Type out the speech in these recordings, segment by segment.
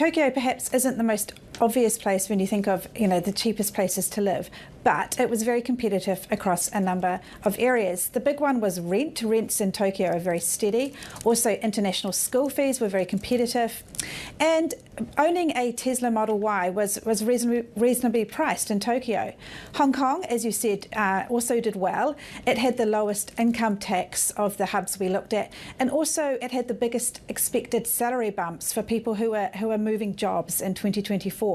Tokyo perhaps isn't the most obvious place when you think of, the cheapest places to live, but it was very competitive across a number of areas. The big one was rent. Rents in Tokyo are very steady. Also, international school fees were very competitive. And owning a Tesla Model Y was reasonably priced in Tokyo. Hong Kong, as you said, also did well. It had the lowest income tax of the hubs we looked at, and also it had the biggest expected salary bumps for people who are moving jobs in 2024.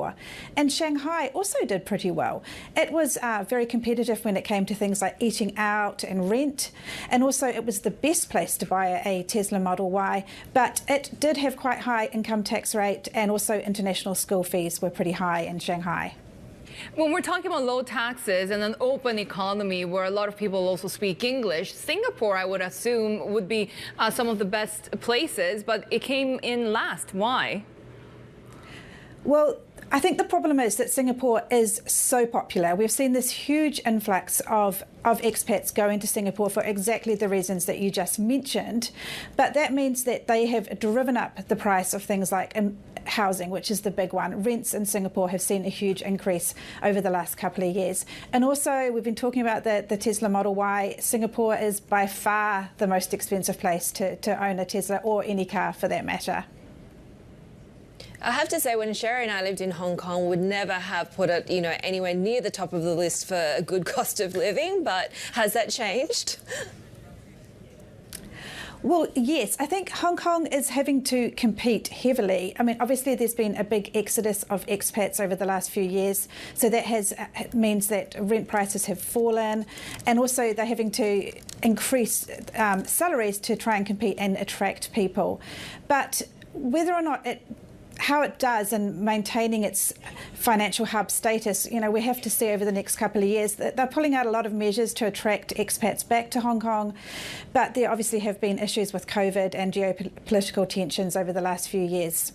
And Shanghai also did pretty well. It was very competitive when it came to things like eating out and rent, and also it was the best place to buy a Tesla Model Y, but it did have quite high income tax rate, and also international school fees were pretty high in Shanghai. When we're talking about low taxes and an open economy where a lot of people also speak English, Singapore, I would assume, would be some of the best places, but it came in last. Why? Well, I think the problem is that Singapore is so popular. We've seen this huge influx of expats going to Singapore for exactly the reasons that you just mentioned. But that means that they have driven up the price of things like housing, which is the big one. Rents in Singapore have seen a huge increase over the last couple of years. And also, we've been talking about the Tesla Model Y. Singapore is by far the most expensive place to own a Tesla, or any car for that matter. I have to say, when Sherry and I lived in Hong Kong, we'd never have put it, anywhere near the top of the list for a good cost of living. But has that changed? Well, yes, I think Hong Kong is having to compete heavily. I mean, obviously, there's been a big exodus of expats over the last few years. So that means that rent prices have fallen, and also they're having to increase salaries to try and compete and attract people. But whether or not how it does in maintaining its financial hub status, we have to see over the next couple of years. They're pulling out a lot of measures to attract expats back to Hong Kong, but there obviously have been issues with COVID and geopolitical tensions over the last few years.